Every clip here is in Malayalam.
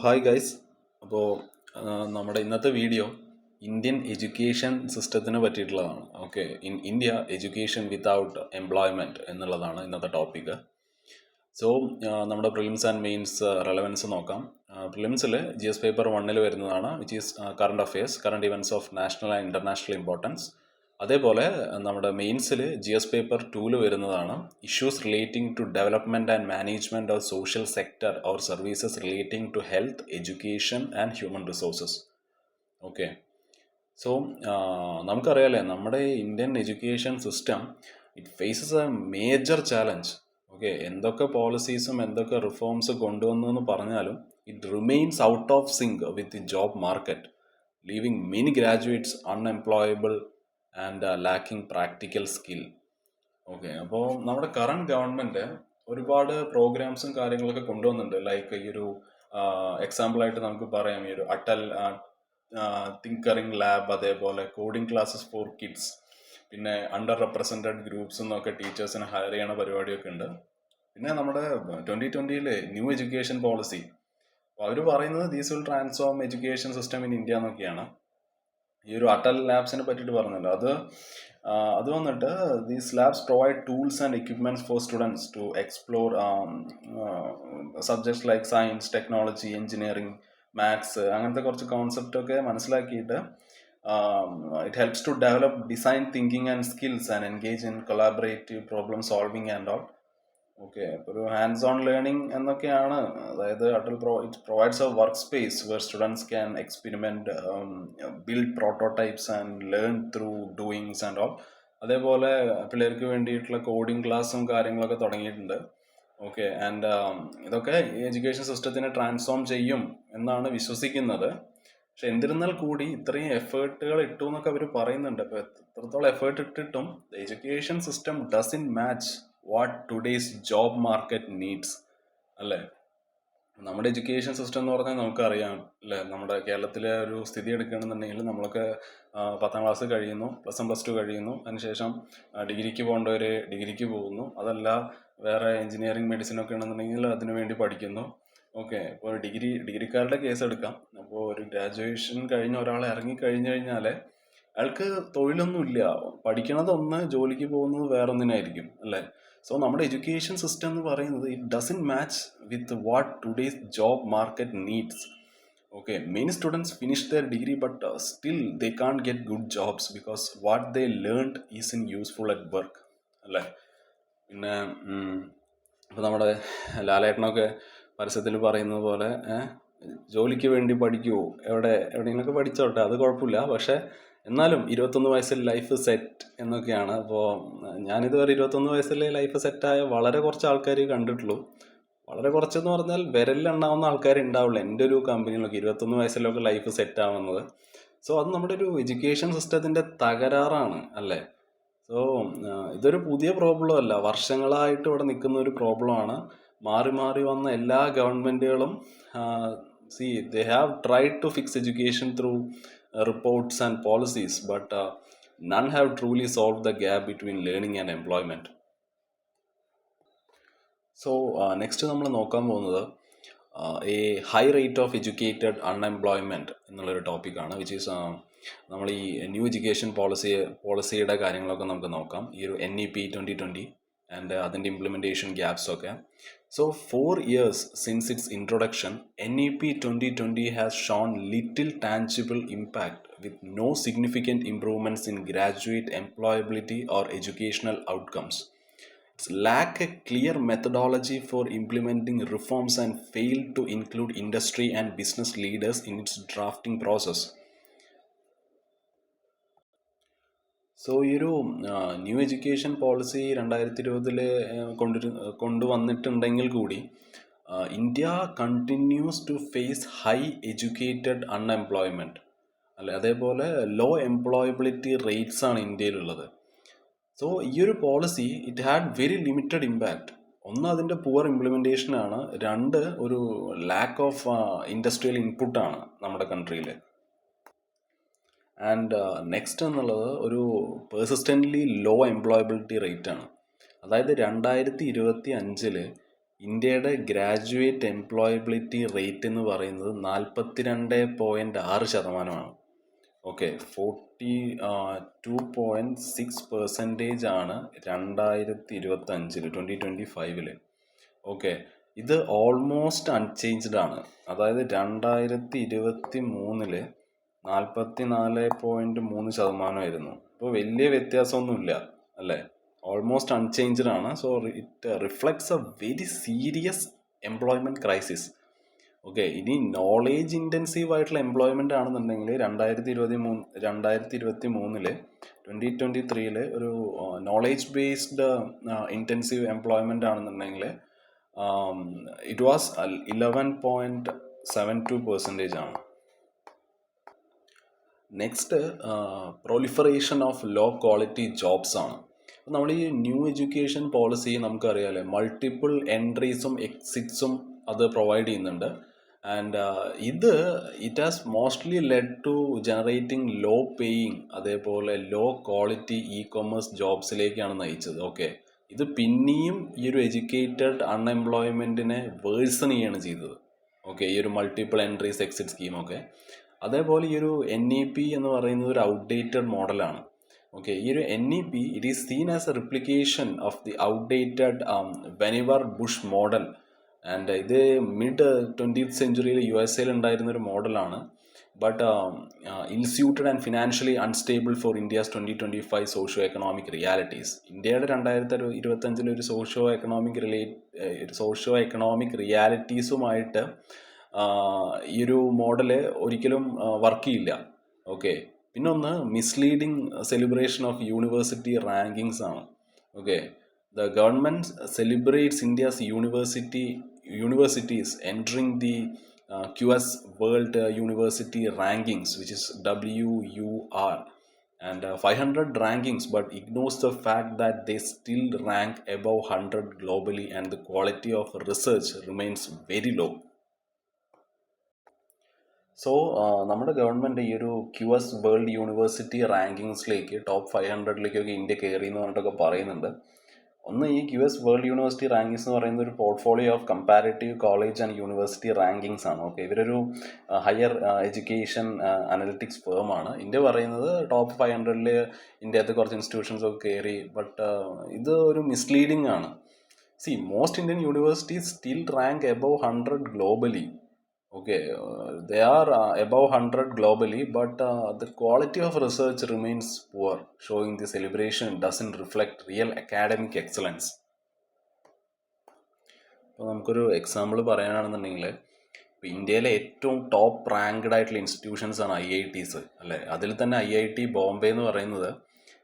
Hi guys. അപ്പോൾ നമ്മുടെ ഇന്നത്തെ വീഡിയോ ഇന്ത്യൻ എഡ്യൂക്കേഷൻ സിസ്റ്റത്തിനെ പറ്റിയിട്ടുള്ളതാണ്. Okay, in India education without employment എന്നുള്ളതാണ് ഇന്നത്തെ ടോപ്പിക്ക്. നമ്മുടെ പ്രിലിംസ് ആൻഡ് മെയിൻസ് റെലവൻസ് നോക്കാം. പ്രിലിംസിൽ GS പേപ്പർ 1 വരുന്നതാണ്, which is current affairs, current events of national and international importance. അതേപോലെ നമ്മുടെ മെയിൻസിൽ GS പേപ്പർ 2 വരുന്നതാണ്, issues relating to development and management of social sector or services relating to health, education and human resources. Okay, so നമുക്കറിയാലേ നമ്മുടെ Indian education system it faces a major challenge. Okay, എന്തൊക്കെ പോളിസീസും എന്തൊക്കെ റിഫോംസ് കൊണ്ടുവന്നു എന്ന് പറഞ്ഞാലും it remains out of sync with the job market, living many graduates unemployable and lacking practical skill. Okay, അപ്പോൾ നമ്മുടെ കറണ്ട് ഗവൺമെൻറ് ഒരുപാട് പ്രോഗ്രാംസും കാര്യങ്ങളൊക്കെ കൊണ്ടുവന്നിട്ടുണ്ട്. ലൈക്ക് ഈ ഒരു എക്സാമ്പിളായിട്ട് നമുക്ക് പറയാം, ഈ ഒരു അടൽ തിങ്കറിംഗ് ലാബ്, അതേപോലെ കോഡിംഗ് ക്ലാസ്സസ് ഫോർ കിഡ്സ്, പിന്നെ അണ്ടർ റെപ്രസെൻറ്റഡ് ഗ്രൂപ്പ്സ് എന്നൊക്കെ ടീച്ചേഴ്സിനെ ഹയർ ചെയ്യണ പരിപാടിയൊക്കെ ഉണ്ട്. പിന്നെ നമ്മുടെ 2020 ന്യൂ എഡ്യൂക്കേഷൻ പോളിസി, അപ്പോൾ അവർ പറയുന്നത് these will transform education system in India എന്നൊക്കെയാണ്. ഈ ഒരു അടൽ ലാബ്സിനെ പറ്റിയിട്ട് പറഞ്ഞല്ലോ, അത് വന്നിട്ട് these labs provide tools and equipments for students to explore subjects like science, technology, engineering, maths, അങ്ങനത്തെ കുറച്ച് കോൺസെപ്റ്റൊക്കെ മനസ്സിലാക്കിയിട്ട് it helps to develop design thinking and skills and engage in collaborative problem solving and all. Okay, ഒരു ഹാൻഡ്സ് ഓൺ ലേണിംഗ് എന്നൊക്കെയാണ്. അതായത് it provides a work space where students can experiment, build prototypes and learn through doings and all. അതേപോലെ പിള്ളേർക്ക് വേണ്ടിയിട്ടുള്ള കോഡിംഗ് ക്ലാസ്സും കാര്യങ്ങളൊക്കെ തുടങ്ങിയിട്ടുണ്ട്. ഓക്കെ, ആൻഡ് ഇതൊക്കെ എഡ്യൂക്കേഷൻ സിസ്റ്റത്തിനെ ട്രാൻസ്ഫോം ചെയ്യും എന്നാണ് വിശ്വസിക്കുന്നത്. പക്ഷെ എന്നിരുന്നാൽ കൂടി ഇത്രയും എഫേർട്ടുകൾ ഇട്ടു എന്നൊക്കെ അവർ പറയുന്നുണ്ട്. അപ്പോൾ എത്രത്തോളം എഫേർട്ട് ഇട്ടിട്ടും education system doesn't match what today's job market needs, അല്ലേ? നമ്മുടെ എഡ്യൂക്കേഷൻ സിസ്റ്റം എന്ന് പറഞ്ഞാൽ നമുക്കറിയാം അല്ലേ, നമ്മുടെ കേരളത്തിലെ ഒരു സ്ഥിതി എടുക്കുകയാണെന്നുണ്ടെങ്കിൽ നമ്മളൊക്കെ 10ാം ക്ലാസ് കഴിയുന്നു, +1 +2 കഴിയുന്നു, അതിനുശേഷം ഡിഗ്രിക്ക് പോകേണ്ടവർ ഡിഗ്രിക്ക് പോകുന്നു, അതല്ല വേറെ എഞ്ചിനീയറിംഗ് മെഡിസിനൊക്കെ ആണെന്നുണ്ടെങ്കിൽ അതിനു വേണ്ടി പഠിക്കുന്നു. ഓക്കെ, ഇപ്പോൾ ഡിഗ്രിക്കാരുടെ കേസ് എടുക്കാം. അപ്പോൾ ഒരു ഗ്രാജുവേഷൻ കഴിഞ്ഞ ഒരാൾ ഇറങ്ങിക്കഴിഞ്ഞു കഴിഞ്ഞാൽ അയാൾക്ക് തൊഴിലൊന്നുമില്ല, പഠിക്കണതൊന്ന്, ജോലിക്ക് പോകുന്നത് വേറൊന്നിനായിരിക്കും, അല്ലേ? സോ നമ്മുടെ എഡ്യൂക്കേഷൻ സിസ്റ്റം എന്ന് പറയുന്നത് it doesn't match with what today's job market needs. Okay, many students finish their degree but still they can't get good jobs because what they learned is in useful at work, അല്ലേ? പിന്നെ ഇപ്പോൾ നമ്മുടെ ലാലേട്ടനൊക്കെ പരസ്യത്തിൽ പറയുന്നത് പോലെ ജോലിക്ക് വേണ്ടി പഠിക്കൂ, എവിടെയെങ്കിലുമൊക്കെ പഠിച്ചോട്ടെ, അത് കുഴപ്പമില്ല, പക്ഷേ എന്നാലും 21 വയസ്സിൽ ലൈഫ് സെറ്റ് എന്നൊക്കെയാണ്. അപ്പോൾ ഞാനിതുവരെ 21 വയസ്സിൽ ലൈഫ് സെറ്റായ വളരെ കുറച്ച് ആൾക്കാർ കണ്ടിട്ടുള്ളൂ. വളരെ കുറച്ചെന്ന് പറഞ്ഞാൽ വിരലിലെണ്ണാവുന്ന ആൾക്കാർ ഉണ്ടാവുള്ളൂ എൻ്റെ ഒരു കമ്പനിയിലൊക്കെ 21 വയസ്സിലൊക്കെ ലൈഫ് സെറ്റ് ആവുന്നത്. സോ അത് നമ്മുടെ ഒരു എഡ്യൂക്കേഷൻ സിസ്റ്റത്തിൻ്റെ തകരാറാണ്, അല്ലേ? സോ ഇതൊരു പുതിയ പ്രോബ്ലം അല്ല, വർഷങ്ങളായിട്ട് ഇവിടെ നിൽക്കുന്ന ഒരു പ്രോബ്ലമാണ്. മാറി മാറി വന്ന എല്ലാ ഗവൺമെൻറ്റുകളും they have tried to fix education through reports and policies, but none have truly solved the gap between learning and employment. So next നമ്മൾ നോക്കാൻ പോകുന്നത് A high rate of educated unemployment എന്നുള്ളൊരു ടോപ്പിക്കാണ്, വിച്ച് ഈസ് നമ്മൾ ഈ ന്യൂ എഡ്യൂക്കേഷൻ പോളിസിയുടെ കാര്യങ്ങളൊക്കെ നമുക്ക് നോക്കാം. ഈ ഒരു NEP 2020 ആൻഡ് അതിൻ്റെ implementation ഗ്യാപ്സൊക്കെ. So 4 years since its introduction, NEP 2020 has shown little tangible impact with no significant improvements in graduate employability or educational outcomes. It's lack a clear methodology for implementing reforms and failed to include industry and business leaders in its drafting process. So ഈ ഒരു ന്യൂ എഡ്യൂക്കേഷൻ പോളിസി 2020 കൊണ്ടുവന്നിട്ടുണ്ടെങ്കിൽ കൂടി India continues to face high educated unemployment, അല്ലെ? അതേപോലെ ലോ എംപ്ലോയബിലിറ്റി റേറ്റ്സ് ആണ് ഇന്ത്യയിലുള്ളത്. സോ ഈ ഒരു policy it had very limited impact. ഒന്ന്, അതിൻ്റെ പുവർ ഇംപ്ലിമെൻറ്റേഷനാണ്. രണ്ട്, ഒരു ലാക്ക് ഓഫ് ഇൻഡസ്ട്രിയൽ ഇൻപുട്ടാണ് നമ്മുടെ കൺട്രിയിൽ. ആൻഡ് നെക്സ്റ്റ് എന്നുള്ളത് ഒരു പെർസിസ്റ്റൻ്റ്ലി ലോ എംപ്ലോയബിലിറ്റി റേറ്റ് ആണ്. അതായത് 2025 ഇന്ത്യയുടെ ഗ്രാജുവേറ്റ് എംപ്ലോയബിലിറ്റി റേറ്റ് എന്ന് പറയുന്നത് 42.6%. ഓക്കെ, 42.6% ആണ് 2025 ഓക്കെ. ഇത് ഓൾമോസ്റ്റ് അൺചേഞ്ച്ഡ് ആണ്. അതായത് 2023 44.3% ഇപ്പോൾ വലിയ വ്യത്യാസമൊന്നുമില്ല അല്ലേ, ഓൾമോസ്റ്റ് അൺചേഞ്ച്ഡ് ആണ്. So it reflects a very serious employment crisis. Okay, ഇനി നോളേജ് ഇൻറ്റൻസീവ് ആയിട്ടുള്ള എംപ്ലോയ്മെൻ്റ് ആണെന്നുണ്ടെങ്കിൽ 2023 ഒരു നോളേജ് ബേസ്ഡ് ഇൻറ്റൻസീവ് എംപ്ലോയ്മെൻ്റ് ആണെന്നുണ്ടെങ്കിൽ ഇറ്റ് വാസ് 11.72% ആണ്. Next proliferation of low quality jobs ആണ്. നമ്മൾ ഈ ന്യൂ എഡ്യൂക്കേഷൻ പോളിസി നമുക്കറിയാമല്ലേ, മൾട്ടിപ്പിൾ എൻട്രീസും എക്സിറ്റ്സും അത് പ്രൊവൈഡ് ചെയ്യുന്നുണ്ട്. And it has mostly led to generating low paying അതേപോലെ ലോ ക്വാളിറ്റി കൊമേഴ്സ് ജോബ്സിലേക്കാണ് നയിച്ചത്. ഓക്കെ, ഇത് പിന്നെയും ഈ ഒരു എഡ്യൂക്കേറ്റഡ് അൺഎംപ്ലോയ്മെൻറ്റിനെ വേഴ്സൺ ചെയ്യാണ് ചെയ്തത്. ഓക്കെ, ഈ ഒരു മൾട്ടിപ്പിൾ എൻട്രീസ് എക്സിറ്റ് സ്കീമൊക്കെ. അതേപോലെ ഈ ഒരു NEP എന്ന് പറയുന്നത് ഒരു ഔട്ട്ഡേറ്റഡ് മോഡലാണ്. ഓക്കെ, ഈ ഒരു NEP it is seen as a replication of the outdated Vannevar Bush model. And ഇത് മിഡ് 20th സെഞ്ച്വറിയിൽ USA ഉണ്ടായിരുന്നൊരു മോഡലാണ്. But unsuited and financially unstable for India's 2025 socio economic realities. ഇന്ത്യയുടെ 2025 ഒരു സോഷ്യോ എക്കണോമിക് റിയാലിറ്റീസുമായിട്ട് ഈ ഒരു മോഡല് ഒരിക്കലും വർക്ക് ചെയ്യില്ല. ഓക്കെ, പിന്നൊന്ന് misleading celebration of university rankings ആണ്. Okay, the government celebrates India's universities entering the QS World University Rankings, which is WUR, and 500 rankings, but ignores the fact that they still rank above 100 globally and the quality of research remains very low. So നമ്മുടെ ഗവൺമെൻറ് ഈ ഒരു QS വേൾഡ് യൂണിവേഴ്സിറ്റി റാങ്കിങ്സിലേക്ക് ടോപ്പ് 500ലേക്കൊക്കെ ഇന്ത്യ കയറി എന്ന് പറഞ്ഞിട്ടൊക്കെ പറയുന്നുണ്ട്. ഒന്ന്, ഈ QS വേൾഡ് യൂണിവേഴ്സിറ്റി റാങ്കിങ്സ് എന്ന് പറയുന്ന ഒരു portfolio of comparative college and university rankings ആണ്. ഓക്കെ, ഇവരൊരു ഹയർ എഡ്യൂക്കേഷൻ അനലിറ്റിക്സ് ഫേമാണ്. ഇന്ത്യ പറയുന്നത് ടോപ്പ് 500ൽ ഇന്ത്യത്തെ കുറച്ച് ഇൻസ്റ്റിറ്റ്യൂഷൻസ് ഒക്കെ കയറി. ബട്ട് ഇത് ഒരു മിസ്ലീഡിങ് ആണ്. Most Indian universities still rank above 100 globally. Okay, they are above 100 globally, but the quality of research remains poor, showing the celebration doesn't reflect real academic excellence. ഇപ്പോൾ നമുക്കൊരു എക്സാമ്പിൾ പറയാനാണെന്നുണ്ടെങ്കിൽ, ഇപ്പോൾ ഇന്ത്യയിലെ ഏറ്റവും ടോപ്പ് റാങ്ക്ഡ് ആയിട്ടുള്ള ഇൻസ്റ്റിറ്റ്യൂഷൻസ് ആണ് IITs അല്ലേ. അതിൽ തന്നെ IIT ബോംബെ എന്ന് പറയുന്നത്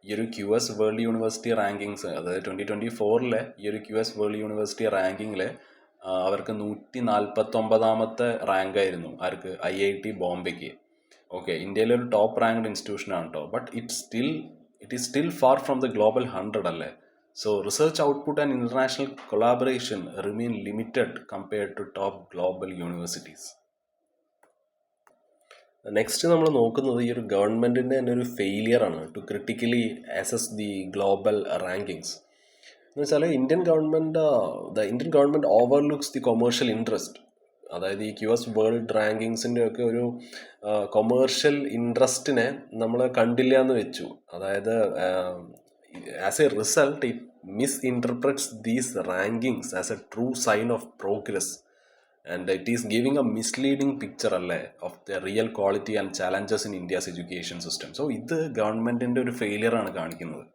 ഈ ഒരു QS വേൾഡ് യൂണിവേഴ്സിറ്റി റാങ്കിങ്സ്, അതായത് 2024 ഈ ഒരു QS വേൾഡ് യൂണിവേഴ്സിറ്റി റാങ്കിങ്ങിൽ അവർക്ക് 149ാമത്തെ റാങ്കായിരുന്നു. ആർക്ക്? IIT ബോംബെക്ക്. ഓക്കെ, ഇന്ത്യയിലെ ഒരു ടോപ്പ് റാങ്ക്ഡ് ഇൻസ്റ്റിറ്റ്യൂഷൻ ആണ് കേട്ടോ. But it is still far from the global 100 അല്ലേ. So research output and international collaboration remain limited compared to top global universities. Next നമ്മൾ നോക്കുന്നത് ഈ ഒരു ഗവൺമെൻറ്റിൻ്റെ തന്നെ ഒരു ഫെയിലിയർ ആണ് to critically assess the global rankings. എന്ന് വെച്ചാൽ the Indian government overlooks the commercial interest. അതായത് ഈ QS വേൾഡ് റാങ്കിങ്സിൻ്റെ ഒക്കെ ഒരു കൊമേഴ്ഷ്യൽ ഇൻട്രസ്റ്റിനെ നമ്മൾ കണ്ടില്ല എന്ന് വെച്ചു. അതായത് as a result it misinterprets these rankings as a true sign of progress and it is giving a misleading picture അല്ലേ of the real quality and challenges in India's education system. So ഇത് ഗവൺമെൻറ്റിൻ്റെ ഒരു ഫെയിലിയറാണ് കാണിക്കുന്നത്.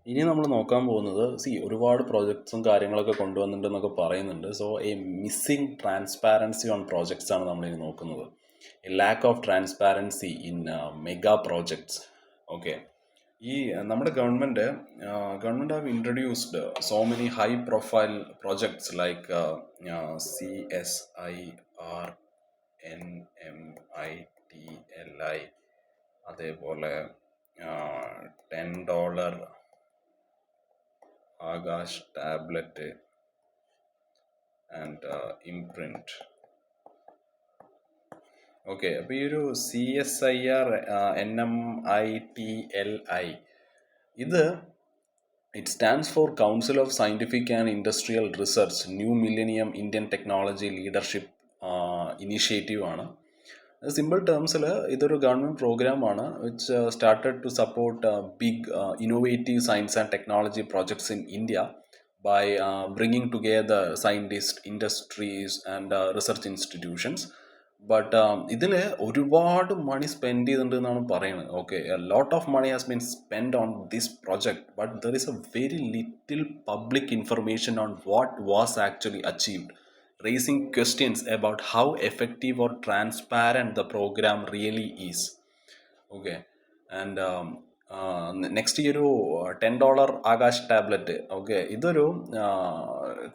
ഇനി നമ്മൾ നോക്കാൻ പോകുന്നത്, ഒരുപാട് പ്രോജക്ട്സും കാര്യങ്ങളൊക്കെ കൊണ്ടുവന്നിട്ടുണ്ടെന്നൊക്കെ പറയുന്നുണ്ട്. So A missing transparency on projects ആണ് നമ്മളിനി നോക്കുന്നത്. A lack of transparency in mega projects. Okay, ഈ നമ്മുടെ government have introduced so many high profile projects like CSIR, NMITLI, അതേപോലെ $10 Akash tablet and imprint. Okay, അപ്പോൾ ഈ ഒരു CSIR, NMITLI ഇത് It stands for Council of Scientific and Industrial Research, New Millennium Indian Technology Leadership Initiative ആണ്. സിമ്പിൾ ടേംസിൽ ഇതൊരു ഗവൺമെൻറ് പ്രോഗ്രാമാണ് which started to support big innovative science and technology projects in India by bringing together scientists, industries, and research institutions. But ഇതിൽ ഒരുപാട് മണി സ്പെൻഡ് ചെയ്തിട്ടുണ്ട് എന്നാണ് പറയുന്നത്. Okay, a lot of money has been spend on this project, but there is a very little public information on what was actually achieved, raising questions about how effective or transparent the programme really is. Okay, and next ഈ ഒരു $10 ആകാശ് ടാബ്ലറ്റ്. ഓക്കെ, ഇതൊരു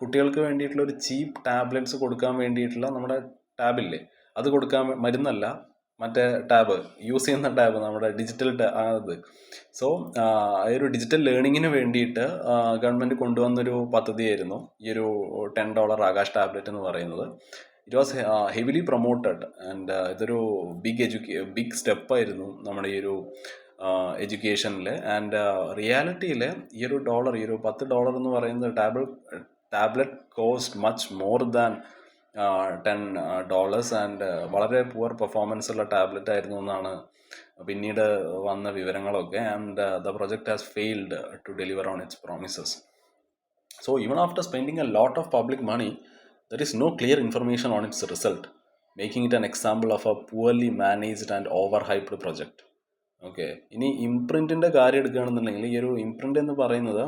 കുട്ടികൾക്ക് വേണ്ടിയിട്ടുള്ള ഒരു ചീപ്പ് ടാബ്ലറ്റ്സ് കൊടുക്കാൻ വേണ്ടിയിട്ടുള്ള നമ്മുടെ ടാബില്ലേ, അത് കൊടുക്കാൻ മരുന്നല്ല, മറ്റേ ടാബ് യൂസ് ചെയ്യുന്ന ടാബ്, നമ്മുടെ ഡിജിറ്റൽ അത്. സോ ഈ ഒരു ഡിജിറ്റൽ ലേണിങ്ങിന് വേണ്ടിയിട്ട് ഗവൺമെൻറ് കൊണ്ടുവന്നൊരു പദ്ധതിയായിരുന്നു ഈ ഒരു $10 ആകാശ് ടാബ്ലറ്റ് എന്ന് പറയുന്നത്. It was heavily promoted and ഇതൊരു ബിഗ് സ്റ്റെപ്പായിരുന്നു നമ്മുടെ ഈ ഒരു എഡ്യൂക്കേഷനിൽ. ആൻഡ് റിയാലിറ്റിയിൽ ഈ ഒരു $10 എന്ന് പറയുന്നത് tablet cost much more than $10 and വളരെ പുവർ പെർഫോമൻസ് ഉള്ള ടാബ്ലറ്റ് ആയിരുന്നു എന്നാണ് പിന്നീട് വന്ന വിവരങ്ങളൊക്കെ. And the project has failed to deliver on its promises. So even after spending a lot of public money, there is no clear information on its result, making it an example of a poorly managed and overhyped project. Okay, ഇനി ഇംപ്രിൻറ്റിൻ്റെ കാര്യം എടുക്കുകയാണെന്നുണ്ടെങ്കിൽ ഈ ഒരു ഇംപ്രിൻ്റ് എന്ന് പറയുന്നത്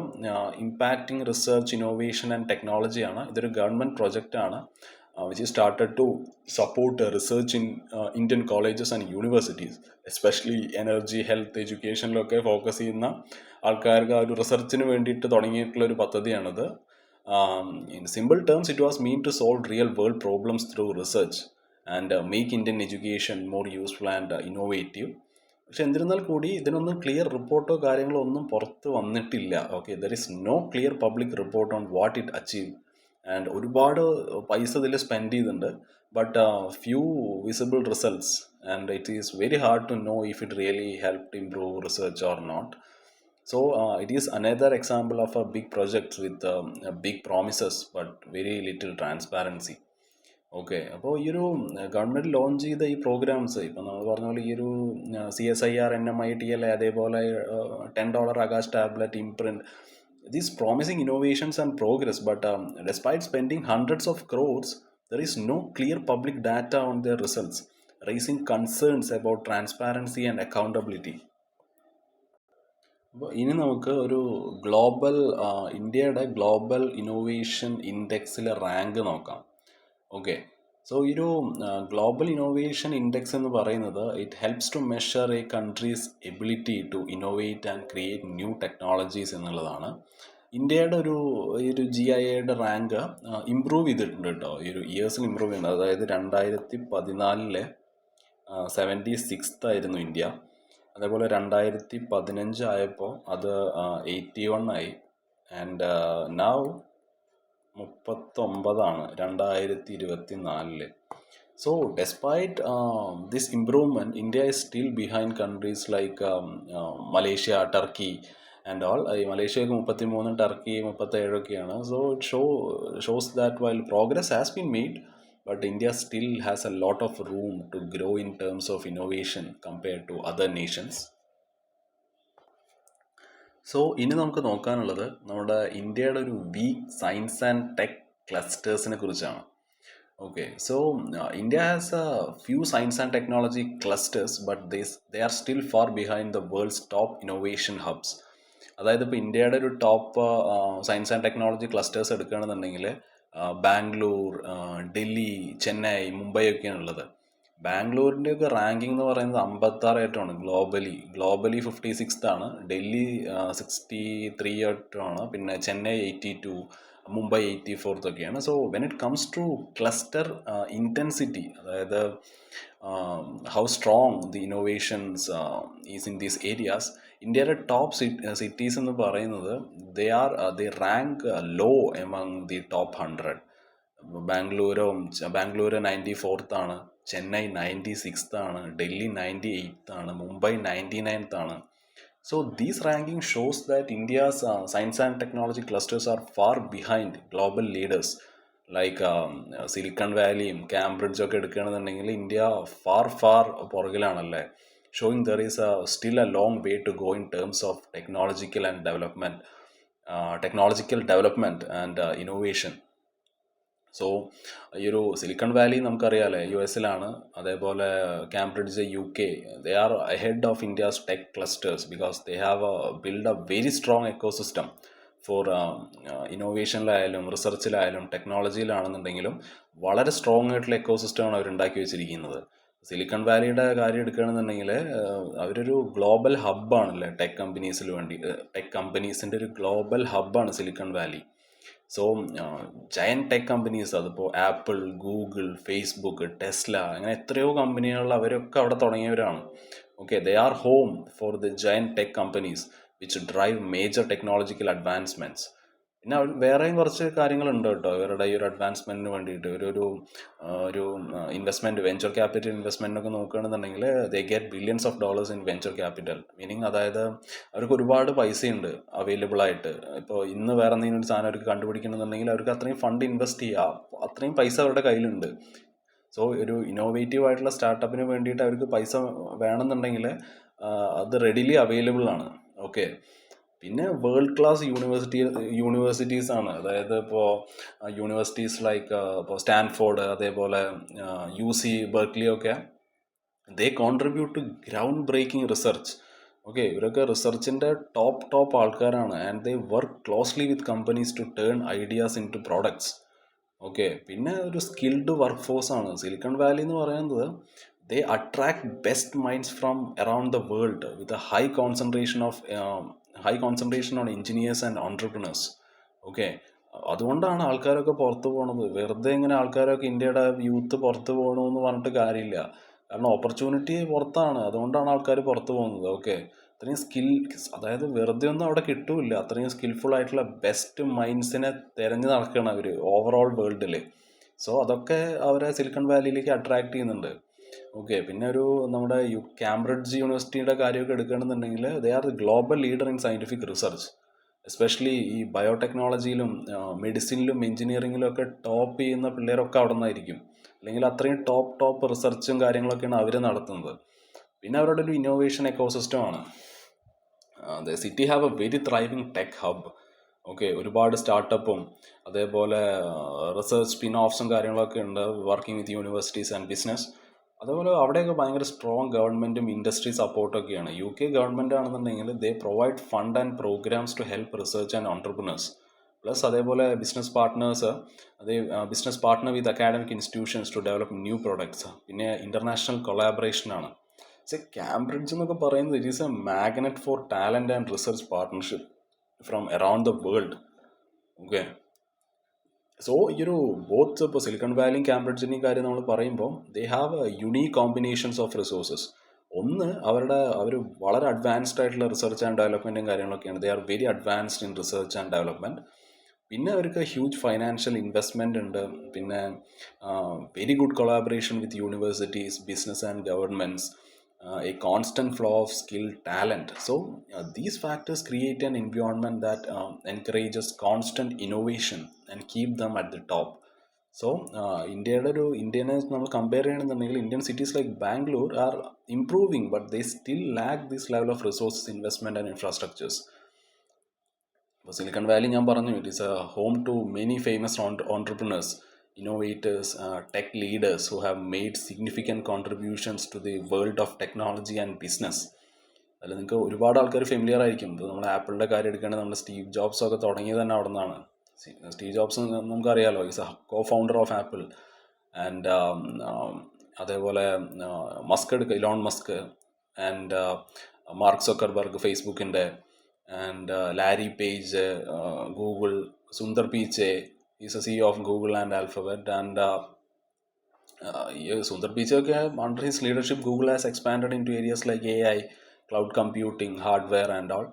ഇമ്പാക്റ്റിംഗ് റിസർച്ച്, ഇന്നോവേഷൻ ആൻഡ് ടെക്നോളജിയാണ്. ഇതൊരു government പ്രൊജക്റ്റാണ് which is started to support research in Indian colleges and universities, especially energy, health, educationലൊക്കെ ഫോക്കസ് ചെയ്യുന്ന ആൾക്കാർക്ക് ആ ഒരു റിസർച്ചിന് വേണ്ടിയിട്ട് തുടങ്ങിയിട്ടുള്ള ഒരു പദ്ധതിയാണിത്. In simple terms, it was meant to solve real world problems through research and make Indian education more useful and innovative. പക്ഷെ എന്നിരുന്നാൽ കൂടി ഇതിനൊന്നും ക്ലിയർ റിപ്പോർട്ടോ കാര്യങ്ങളോ ഒന്നും പുറത്ത് വന്നിട്ടില്ല. Okay, there is no clear public report on what it achieve. And ഒരുപാട് പൈസ ഇതിൽ സ്പെൻഡ് ചെയ്തിട്ടുണ്ട്, but few visible results, and it is very hard to know if it really help improve research or not. So it is another example of a big project with big promises but very little transparency. Okay, അപ്പോൾ ഈ ഒരു ഗവൺമെൻറ് ലോഞ്ച് ചെയ്ത ഈ പ്രോഗ്രാംസ്, ഇപ്പം നമ്മൾ പറഞ്ഞ പോലെ ഈ ഒരു CSIR, NMITL, അതേപോലെ $10 Akash tablet, imprint, these promising innovations and progress, but despite spending hundreds of crores, there is no clear public data on their results, raising concerns about transparency and accountability. അപ്പോൾ ഇനി നമുക്ക് ഒരു ഇന്ത്യയുടെ ഗ്ലോബൽ ഇന്നോവേഷൻ ഇൻഡെക്സിലെ റാങ്ക് നോക്കാം. ഓക്കെ, സോ ഈ ഒരു ഗ്ലോബൽ ഇന്നോവേഷൻ ഇൻഡെക്സ് എന്ന് പറയുന്നത് it helps to measure a country's ability to innovate and create new technologies എന്നുള്ളതാണ്. ഇന്ത്യയുടെ ഈ ഒരു GIAയുടെ റാങ്ക് ഇമ്പ്രൂവ് ചെയ്തിട്ടുണ്ട് കേട്ടോ. ഈ ഒരു ഇയേഴ്സിൽ ഇമ്പ്രൂവ് ചെയ്യുന്നുണ്ട്. അതായത് 2014 76th ആയിരുന്നു ഇന്ത്യ. അതേപോലെ 2015 ആയപ്പോൾ അത് 81 ആയി. And now 39 2024. So despite this improvement, India is still behind countries like Malaysia, Turkey and all. മലേഷ്യക്ക് 33, Turkey 37 ഒക്കെയാണ്. So it shows that while progress has been made, but India still has a lot of room to grow in terms of innovation compared to other nations. So ഇനി നമുക്ക് നോക്കാനുള്ളത് നമ്മുടെ ഇന്ത്യയുടെ ഒരു വീക്ക് സയൻസ് ആൻഡ് ടെക് ക്ലസ്റ്റേഴ്സിനെ കുറിച്ചാണ്. Okay, so India has a few science and technology clusters, but they are still far behind the world's top innovation hubs. അതായത് ഇപ്പോൾ ഇന്ത്യയുടെ ഒരു top science and technology clusters എടുക്കുകയാണെന്നുണ്ടെങ്കിൽ ബാംഗ്ലൂർ, ഡൽഹി, ചെന്നൈ, മുംബൈ ഒക്കെയാണ് ഉള്ളത്. ബാംഗ്ലൂരിൻ്റെയൊക്കെ റാങ്കിങ് എന്ന് പറയുന്നത് 56 ആയിട്ടാണ് ഗ്ലോബലി 56th ആണ്. ഡൽഹി 63 ആയിട്ടാണ്. പിന്നെ ചെന്നൈ 82, മുംബൈ 84th ഒക്കെയാണ്. So when it comes to cluster intensity, അതായത് how strong the innovations is in these areas, ഇന്ത്യയുടെ ടോപ്പ് സിറ്റീസ് എന്ന് പറയുന്നത് they rank low among the top 100. Bangalore 94th ആണ്, ചെന്നൈ 96th ആണ്, ഡൽഹി 98th ആണ്, മുംബൈ 99th ആണ്. So these rankings shows that India's science and technology clusters are far behind global leaders like silicon വാലിയും കാംബ്രിഡ്ജ് ഒക്കെ എടുക്കുകയാണെന്നുണ്ടെങ്കിൽ ഇന്ത്യ ഫാർ പുറകിലാണല്ലേ, showing there is still a long way to go in terms of technological development and innovation. So ഈ ഒരു സിലിക്കൺ വാലി നമുക്കറിയാമല്ലേ യു എസിലാണ്, അതേപോലെ Cambridge UK, they are ahead of India's tech clusters because they have build a very strong ecosystem for ഇന്നോവേഷനിലായാലും റിസർച്ചിലായാലും ടെക്നോളജിയിലാണെന്നുണ്ടെങ്കിലും വളരെ സ്ട്രോങ് ആയിട്ടുള്ള എക്കോസിസ്റ്റമാണ് അവർ ഉണ്ടാക്കി വെച്ചിരിക്കുന്നത്. സിലിക്കൺ വാലിയുടെ കാര്യം എടുക്കുകയാണെന്നുണ്ടെങ്കിൽ അവരൊരു ഗ്ലോബൽ ഹബ്ബാണല്ലേ ടെക് കമ്പനീസിൻ്റെ ഒരു ഗ്ലോബൽ ഹബ്ബാണ് silicon valley. So giant tech companies, അതിപ്പോൾ ആപ്പിൾ, ഗൂഗിൾ, ഫേസ്ബുക്ക്, ടെസ്ല, അങ്ങനെ എത്രയോ കമ്പനികൾ അവരൊക്കെ അവിടെ തുടങ്ങിയവരാണ്. Okay, they are home for the giant tech companies which drive major technological advancements. പിന്നെ അവർ വേറെയും കുറച്ച് കാര്യങ്ങളുണ്ട് കേട്ടോ ഇവരുടെ ഈ ഒരു അഡ്വാൻസ്മെൻറ്റിന് വേണ്ടിയിട്ട്. ഒരു ഇൻവെസ്റ്റ്മെൻറ്റ്, വെഞ്ചർ ക്യാപിറ്റൽ ഇൻവെസ്റ്റ്മെൻറ്റൊക്കെ നോക്കുകയാണെന്നുണ്ടെങ്കിൽ they get billions of dollars in venture capital. Meaning അതായത് അവർക്ക് ഒരുപാട് പൈസയുണ്ട് അവൈലബിൾ ആയിട്ട്. ഇപ്പോൾ ഇന്ന് വേറെ എന്തെങ്കിലും ഒരു സാധനം അവർക്ക് കണ്ടുപിടിക്കണമെന്നുണ്ടെങ്കിൽ അവർക്ക് അത്രയും ഫണ്ട് ഇൻവെസ്റ്റ് ചെയ്യാം, അത്രയും പൈസ അവരുടെ കയ്യിലുണ്ട്. സോ ഒരു ഇന്നോവേറ്റീവ് ആയിട്ടുള്ള സ്റ്റാർട്ടപ്പിന് വേണ്ടിയിട്ട് അവർക്ക് പൈസ വേണമെന്നുണ്ടെങ്കിൽ അത് റെഡിലി അവൈലബിൾ ആണ്. ഓക്കെ, പിന്നെ വേൾഡ് ക്ലാസ് യൂണിവേഴ്സിറ്റീസ് ആണ്. അതായത് ഇപ്പോൾ യൂണിവേഴ്സിറ്റീസ് ലൈക്ക് ഇപ്പോൾ സ്റ്റാൻഫോർഡ്, അതേപോലെ UC ബെർക്ക്ലി ഒക്കെ they contribute to ground breaking research. Okay, ഇവരൊക്കെ റിസർച്ചിൻ്റെ ടോപ്പ് ആൾക്കാരാണ്. And they work closely with companies to turn ideas in to products. Okay, പിന്നെ ഒരു സ്കിൽഡ് വർക്ക് ഫോഴ്സ് ആണ് സിലിക്കൺ വാലി എന്ന് പറയുന്നത്. They attract best minds from around the world with a high concentration on engineers and entrepreneurs. Okay, അതുകൊണ്ടാണ് ആൾക്കാരൊക്കെ പുറത്ത് പോകണത്. വെറുതെ ഇങ്ങനെ ആൾക്കാരൊക്കെ ഇന്ത്യയുടെ യൂത്ത് പുറത്ത് പോകണമെന്ന് പറഞ്ഞിട്ട് കാര്യമില്ല. കാരണം ഓപ്പർച്യൂണിറ്റി പുറത്താണ്, അതുകൊണ്ടാണ് ആൾക്കാർ പുറത്ത് പോകുന്നത്. ഓക്കെ, അത്രയും അതായത് വെറുതെ ഒന്നും അവിടെ കിട്ടൂല. അത്രയും സ്കിൽഫുൾ ആയിട്ടുള്ള ബെസ്റ്റ് മൈൻഡ്സിനെ തിരഞ്ഞു നടക്കണം അവർ ഓവറോൾ വേൾഡിൽ. സോ അതൊക്കെ അവരെ സിലിക്കൺ വാലിയിലേക്ക് അട്രാക്ട് ചെയ്യുന്നുണ്ട്. ഓക്കെ, പിന്നെ നമ്മുടെ കാംബ്രിഡ്ജ് യൂണിവേഴ്സിറ്റിയുടെ കാര്യമൊക്കെ എടുക്കുകയാണെന്നുണ്ടെങ്കിൽ they are the global leader in scientific research. Especially ഈ ബയോടെക്നോളജിയിലും മെഡിസിനിലും എഞ്ചിനീയറിങ്ങിലും ഒക്കെ ടോപ്പ് ചെയ്യുന്ന പിള്ളേരൊക്കെ അവിടെ നിന്നായിരിക്കും. അല്ലെങ്കിൽ അത്രയും ടോപ്പ് റിസർച്ചും കാര്യങ്ങളൊക്കെയാണ് അവർ നടത്തുന്നത്. പിന്നെ അവരുടെ ഒരു ഇന്നോവേഷൻ എക്കോസിസ്റ്റം ആണ്. The city have A very ത്രൈവിങ് tech hub. Okay, ഒരുപാട് സ്റ്റാർട്ടപ്പും അതേപോലെ റിസർച്ച് സ്പിൻ ഓഫ്സും കാര്യങ്ങളൊക്കെ ഉണ്ട് working with universities and business. അതുപോലെ അവിടെയൊക്കെ ഭയങ്കര സ്ട്രോങ് ഗവൺമെൻറ്റും ഇൻഡസ്ട്രി സപ്പോർട്ടൊക്കെയാണ്. UK ഗവൺമെൻറ് ആണെന്നുണ്ടെങ്കിൽ they provide fund and programmes to help research and entrepreneurs. Plus അതേപോലെ business partner with academic institutions to develop new products. പിന്നെ ഇൻ്റർനാഷണൽ കൊളാബറേഷനാണ്. കാംബ്രിഡ്ജ് എന്നൊക്കെ പറയുന്നത് it is a magnet for talent and research partnership from around the world. Okay, so ഈ ഒരു ബോത്ത് ഇപ്പോൾ സിലിക്കൺ വാലിയും കാംബ്രിഡ്ജിൻ്റെയും കാര്യം നമ്മൾ പറയുമ്പോൾ they have unique combinations of resources. ഒന്ന്, അവർ വളരെ അഡ്വാൻസ്ഡ് ആയിട്ടുള്ള റിസർച്ച് ആൻഡ് ഡെവലപ്മെൻറ്റും കാര്യങ്ങളൊക്കെയാണ്. They are very advanced in research and development. പിന്നെ അവർക്ക് ഹ്യൂജ് ഫൈനാൻഷ്യൽ ഇൻവെസ്റ്റ്മെൻ്റ് ഉണ്ട്. പിന്നെ very good collaboration with universities, business and governments, a constant flow of skilled talent. So these factors create an environment that encourages constant innovation and keep them at the top. So ഇന്ത്യനെ നമ്മൾ കമ്പയർ ചെയ്യണമെന്നുണ്ടെങ്കിൽ Indian cities like Bangalore are improving, but they still lack this level of resources, investment and infrastructures. ഇപ്പോൾ സിലിക്കൺ വാലി ഞാൻ പറഞ്ഞു, it is a home to many famous entrepreneurs, innovators, tech leaders who have made significant contributions to the world of technology and business. അതിൽ നിങ്ങൾക്ക് ഒരുപാട് ആൾക്കാർ ഫെമിലിയർ ആയിരിക്കും. ഇപ്പോൾ നമ്മൾ ആപ്പിളിൻ്റെ കാര്യം എടുക്കുകയാണെങ്കിൽ നമ്മൾ സ്റ്റീവ് ജോബ്സ് ഒക്കെ തുടങ്ങിയത് തന്നെ അവിടെ നിന്നാണ്. സ്റ്റീവ് ജോബ്സ് നമുക്കറിയാലോ, is a co founder of Apple. And അതേപോലെ Elon Musk and Mark Zuckerberg ഫേസ്ബുക്കിൻ്റെ, and Larry Page Google, Sundar Pichai is a CEO of Google and Alphabet. And Sundar Pichai, under his leadership, Google has expanded into areas like AI, cloud computing, hardware and all.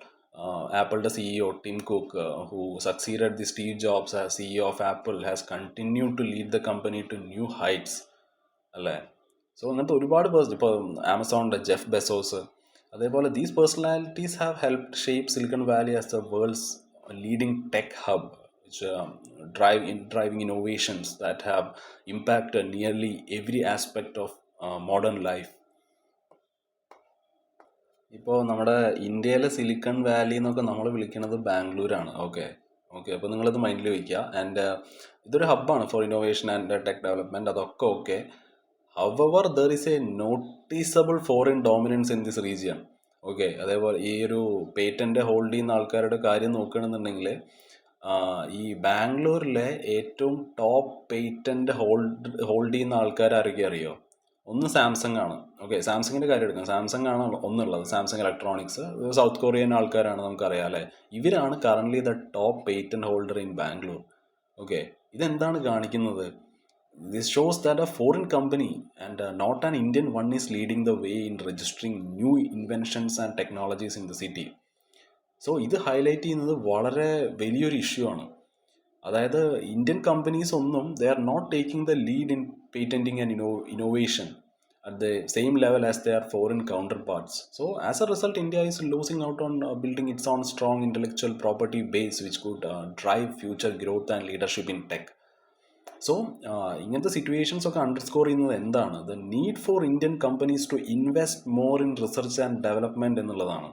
Apple the CEO Tim Cook, who succeeded the Steve Jobs as CEO of Apple, has continued to lead the company to new heights. അല്ലേ? സോ അങ്ങനത്തെ ഒരുപാട് പേഴ്സൺ, ഇപ്പോൾ ആമസോണിൻ്റെ ജെഫ് ബെസോസ്, അതേപോലെ these personalities have helped shape Silicon Valley as the world's leading tech hub, which driving innovations that have impacted nearly every aspect of modern life. ഇപ്പോൾ നമ്മുടെ ഇന്ത്യയിലെ സിലിക്കൺ വാലി എന്നൊക്കെ നമ്മൾ വിളിക്കുന്നത് ബാംഗ്ലൂരാണ്. ഓക്കെ ഓക്കെ, അപ്പോൾ നിങ്ങളത് മൈൻഡിൽ വയ്ക്കുക. ആൻഡ് ഇതൊരു ഹബ്ബാണ് for innovation and tech development, അതൊക്കെ okay. However there is a noticeable foreign dominance in this region. Okay, അതേപോലെ ഈ ഒരു പേറ്റൻ്റ് ഹോൾഡ് ചെയ്യുന്ന ആൾക്കാരുടെ കാര്യം നോക്കുകയാണെന്നുണ്ടെങ്കിൽ ഈ ബാംഗ്ലൂരിലെ ഏറ്റവും ടോപ്പ് പേറ്റൻ്റ് ഹോൾഡ് ചെയ്യുന്ന ആൾക്കാർ ആരൊക്കെ അറിയോ? ഒന്ന് സാംസങ് ആണ്. ഓക്കെ, സാംസങ്ങിൻ്റെ കാര്യം എടുക്കാം. സാംസങ് ആണ് ഒന്നുള്ളത്, സാംസങ് ഇലക്ട്രോണിക്സ്. സൗത്ത് കൊറിയൻ ആൾക്കാരാണ്, നമുക്കറിയാം അല്ലേ. ഇവരാണ് currently the top patent holder in Bangalore. Okay, ഇതെന്താണ് കാണിക്കുന്നത്? This shows that a foreign company and not an Indian one is leading the way in registering new inventions and technologies in the city. So ഇത് ഹൈലൈറ്റ് ചെയ്യുന്നത് വളരെ വലിയൊരു ഇഷ്യൂ ആണ്. അതായത് ഇന്ത്യൻ കമ്പനീസ് ഒന്നും they are not taking the lead in patenting and innovation at the same level as their foreign counterparts. So as a result, India is losing out on building its own strong intellectual property base which could drive future growth and leadership in tech. So ഇങ്ങനത്തെ സിറ്റുവേഷൻസ് ഒക്കെ അണ്ടർസ്കോർ ചെയ്യുന്നത് എന്താണ്? The need for Indian companies to invest more in research and development എന്നുള്ളതാണ്.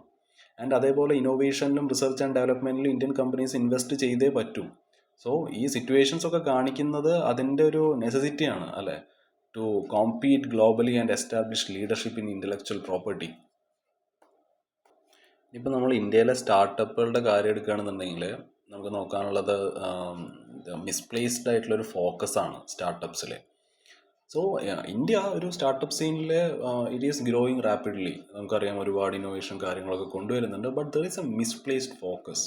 ആൻഡ് അതേപോലെ ഇന്നോവേഷനിലും റിസർച്ച് ആൻഡ് ഡെവലപ്മെൻറ്റിലും ഇന്ത്യൻ കമ്പനീസ് ഇൻവെസ്റ്റ് ചെയ്തേ പറ്റൂ. സോ ഈ സിറ്റുവേഷൻസ് ഒക്കെ കാണിക്കുന്നത് അതിൻ്റെ ഒരു നെസസിറ്റിയാണ് അല്ലേ, to compete globally and establish leadership in intellectual property. ഇപ്പം നമ്മൾ ഇന്ത്യയിലെ സ്റ്റാർട്ടപ്പുകളുടെ കാര്യം എടുക്കുകയാണെന്നുണ്ടെങ്കിൽ നമുക്ക് നോക്കാനുള്ളത് മിസ്പ്ലേസ്ഡ് ആയിട്ടുള്ളൊരു ഫോക്കസാണ് സ്റ്റാർട്ടപ്സിൽ. സോ ഇന്ത്യ ഒരു സ്റ്റാർട്ടപ്പ് സീനിൽ ഇറ്റ് ഈസ് ഗ്രോയിങ് റാപ്പിഡ്ലി. നമുക്കറിയാം ഒരുപാട് ഇന്നോവേഷൻ കാര്യങ്ങളൊക്കെ കൊണ്ടുവരുന്നുണ്ട്. But there is A misplaced focus.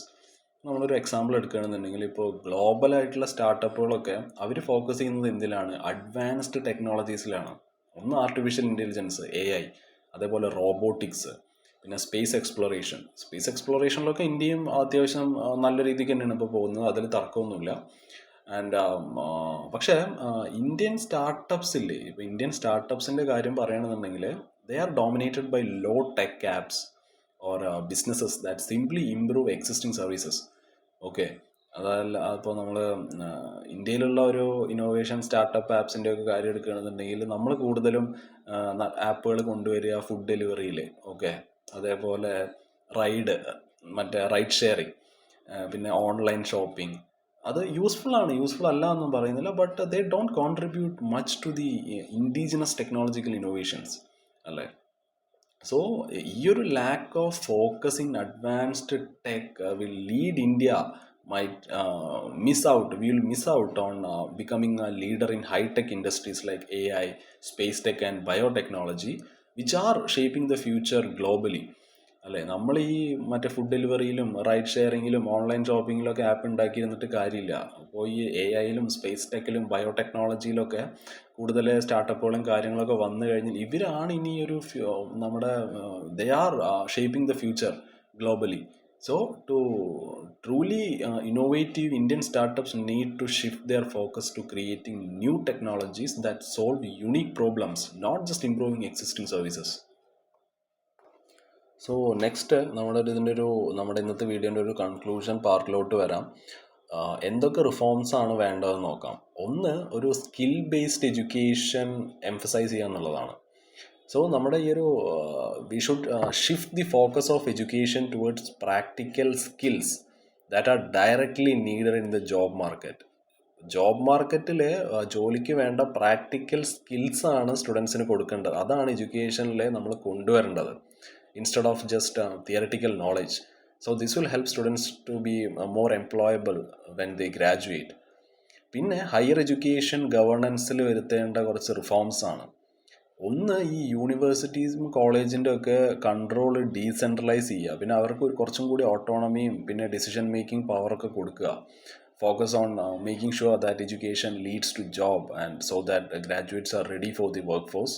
നമ്മളൊരു എക്സാമ്പിൾ എടുക്കുകയാണെന്നുണ്ടെങ്കിൽ ഇപ്പോൾ ഗ്ലോബലായിട്ടുള്ള സ്റ്റാർട്ടപ്പുകളൊക്കെ അവർ ഫോക്കസ് ചെയ്യുന്നത് എന്തിലാണ്? അഡ്വാൻസ്ഡ് ടെക്നോളജീസിലാണ്. ഒന്ന് ആർട്ടിഫിഷ്യൽ ഇൻ്റലിജൻസ്, AI, അതേപോലെ റോബോട്ടിക്സ്, പിന്നെ സ്പേസ് എക്സ്പ്ലോറേഷനിലൊക്കെ ഇന്ത്യയും അത്യാവശ്യം നല്ല രീതിക്ക് തന്നെയാണ് ഇപ്പോൾ പോകുന്നത്, അതിൽ തർക്കമൊന്നുമില്ല. ആൻഡ് പക്ഷേ ഇന്ത്യൻ സ്റ്റാർട്ടപ്സ് ഇല്ലേ, ഇപ്പോൾ ഇന്ത്യൻ സ്റ്റാർട്ടപ്സിൻ്റെ കാര്യം പറയുകയാണെന്നുണ്ടെങ്കിൽ they are dominated by low tech apps or businesses that simply improve existing services. Okay, അതല്ല അപ്പോൾ നമ്മൾ ഇന്ത്യയിലുള്ള ഒരു ഇന്നോവേഷൻ സ്റ്റാർട്ടപ്പ് ആപ്സിൻ്റെ ഒക്കെ കാര്യം എടുക്കുകയാണെന്നുണ്ടെങ്കിൽ നമ്മൾ കൂടുതലും ആപ്പുകൾ കൊണ്ടുവരിക ഫുഡ് ഡെലിവറിയിൽ. ഓക്കെ, അതേപോലെ റൈഡ് ഷെയറിങ്, പിന്നെ ഓൺലൈൻ ഷോപ്പിംഗ്. അത് യൂസ്ഫുൾ അല്ല എന്നും പറയുന്നില്ല. But they don't contribute much to the indigenous technological innovations അല്ലേ. സോ ഈ ഒരു lack of focus in advanced tech will lead India we will miss out on becoming a leader in high-tech industries like AI, space tech and biotechnology, which are shaping the future globally. അല്ലേ, നമ്മൾ ഈ മറ്റേ ഫുഡ് ഡെലിവറിയിലും റൈഡ് ഷെയറിങ്ങിലും ഓൺലൈൻ ഷോപ്പിങ്ങിലൊക്കെ ആപ്പ് ഉണ്ടാക്കിയിരുന്നിട്ട് കാര്യമില്ല. അപ്പോൾ ഈ AI-യിലും സ്പേസ് ടെക്കിലും ബയോടെക്നോളജിയിലൊക്കെ കൂടുതൽ സ്റ്റാർട്ടപ്പുകളും കാര്യങ്ങളൊക്കെ വന്നു കഴിഞ്ഞാൽ ഇവരാണ് ഇനി ഒരു നമ്മുടെ they are shaping the future globally. So to truly innovative Indian startups need to shift their focus to creating new technologies that solve unique problems, not just improving existing services. So next നമ്മുടെ ഇന്നത്തെ വീഡിയോൻ്റെ ഒരു കൺക്ലൂഷൻ പാർട്ടിലോട്ട് വരാം. എന്തൊക്കെ റിഫോംസ് ആണ് വേണ്ടതെന്ന് നോക്കാം. ഒന്ന്, ഒരു സ്കിൽ ബേസ്ഡ് എഡ്യൂക്കേഷൻ എംഫസൈസ് ചെയ്യുക എന്നുള്ളതാണ്. സോ നമ്മുടെ ഈ ഒരു we should shift the focus of education towards practical skills that are directly needed in the job market. Job മാർക്കറ്റിൽ ജോലിക്ക് വേണ്ട പ്രാക്ടിക്കൽ സ്കിൽസാണ് സ്റ്റുഡൻസിന് കൊടുക്കേണ്ടത്. അതാണ് എഡ്യൂക്കേഷനിൽ നമ്മൾ കൊണ്ടുവരേണ്ടത്, instead of just theoretical knowledge. So this will help students to be more employable when they graduate. പിന്നെ ഹയർ എഡ്യൂക്കേഷൻ ഗവേണൻസിൽ വരുത്തേണ്ട കുറച്ച് റിഫോംസ് ആണ്. ഒന്ന്, ഈ യൂണിവേഴ്സിറ്റീസും കോളേജിൻ്റെ ഒക്കെ കൺട്രോൾ ഡീസെൻട്രലൈസ് ചെയ്യുക. പിന്നെ അവർക്ക് കുറച്ചും കൂടി ഓട്ടോണമിയും പിന്നെ ഡിസിഷൻ മേക്കിംഗ് പവറൊക്കെ കൊടുക്കുക. Focus on making sure that education leads to job and so that graduates are ready for the work force.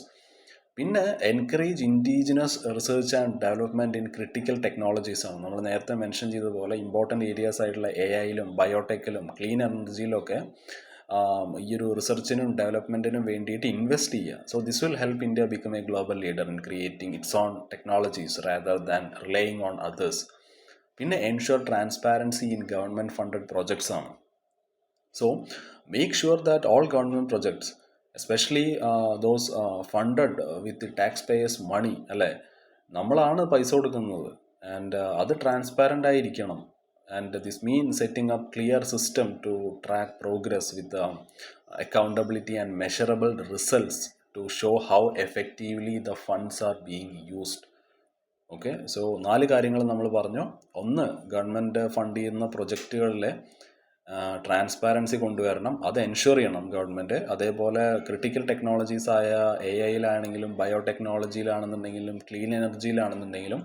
പിന്നെ encourage indigenous research and development in critical technologies ആണ്. നമ്മൾ നേരത്തെ മെൻഷൻ ചെയ്തതുപോലെ ഇമ്പോർട്ടൻ്റ് ഏരിയാസ് ആയിട്ടുള്ള AI-യിലും ബയോടെക്കിലും ക്ലീൻ എനർജിയിലൊക്കെ ഈ ഒരു റിസർച്ചിനും ഡെവലപ്മെൻറ്റിനും വേണ്ടിയിട്ട് ഇൻവെസ്റ്റ് ചെയ്യുക. So this will help India become a global leader in creating its own technologies rather than relying on others. പിന്നെ ensure transparency in government funded projects ആണ്. So make sure that all government projects, especially those funded with the taxpayers money, അല്ലേ, നമ്മളാണ് പൈസ കൊടുക്കുന്നത്, ആൻഡ് അത് ട്രാൻസ്പാരൻ്റ് ആയിരിക്കണം. And this mean setting up clear system to track progress with accountability and measurable results to show how effectively the funds are being used. Okay, so 4 കാര്യങ്ങൾ നമ്മൾ പറഞ്ഞു. ഒന്ന്, ഗവൺമെൻറ് ഫണ്ട് ചെയ്യുന്ന പ്രൊജക്റ്റുകളിലെ ട്രാൻസ്പാരൻസി കൊണ്ടുവരണം, അത് എൻഷുർ ചെയ്യണം ഗവൺമെൻറ്. അതേപോലെ ക്രിട്ടിക്കൽ ടെക്നോളജീസ് ആയ AI-യിലാണെങ്കിലും ബയോടെക്നോളജിയിലാണെന്നുണ്ടെങ്കിലും ക്ലീൻ എനർജിയിലാണെന്നുണ്ടെങ്കിലും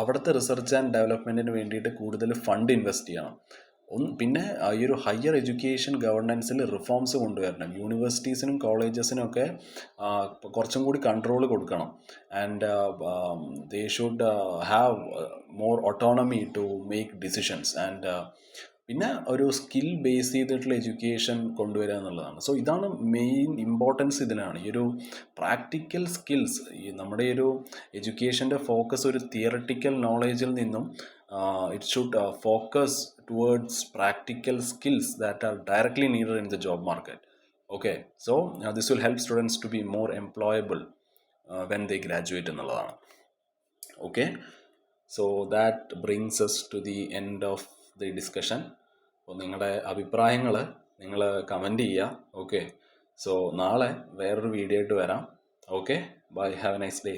അവിടുത്തെ റിസർച്ച് ആൻഡ് ഡെവലപ്മെൻറ്റിന് വേണ്ടിയിട്ട് കൂടുതൽ ഫണ്ട് ഇൻവെസ്റ്റ് ചെയ്യണം. പിന്നെ ഈ ഒരു ഹയർ എഡ്യൂക്കേഷൻ ഗവർണൻസിൽ റിഫോംസ് കൊണ്ടുവരണം. യൂണിവേഴ്സിറ്റീസിനും കോളേജസിനും ഒക്കെ കുറച്ചും കൂടി കൺട്രോൾ കൊടുക്കണം. And they should have more autonomy to make decisions. And പിന്നെ ഒരു സ്കിൽ ബേസ് ചെയ്തിട്ടുള്ള എഡ്യൂക്കേഷൻ കൊണ്ടുവരിക എന്നുള്ളതാണ്. സോ ഇതാണ് മെയിൻ ഇമ്പോർട്ടൻസ് ഇതിനാണ്. ഈ ഒരു പ്രാക്ടിക്കൽ സ്കിൽസ്, ഈ നമ്മുടെ ഒരു എഡ്യൂക്കേഷൻ്റെ ഫോക്കസ് ഒരു തിയറട്ടിക്കൽ നോളേജിൽ നിന്നും it should focus towards practical skills that are directly needed in the job market. Okay, so this will help students to be more employable when they graduate എന്നുള്ളതാണ്. Okay, so that brings us to the end of the discussion. അപ്പോൾ നിങ്ങളുടെ അഭിപ്രായങ്ങൾ നിങ്ങൾ കമൻറ്റ് ചെയ്യുക. ഓക്കെ, സോ നാളെ വേറൊരു വീഡിയോ ആയിട്ട് വരാം. Okay, bye, have a nice day.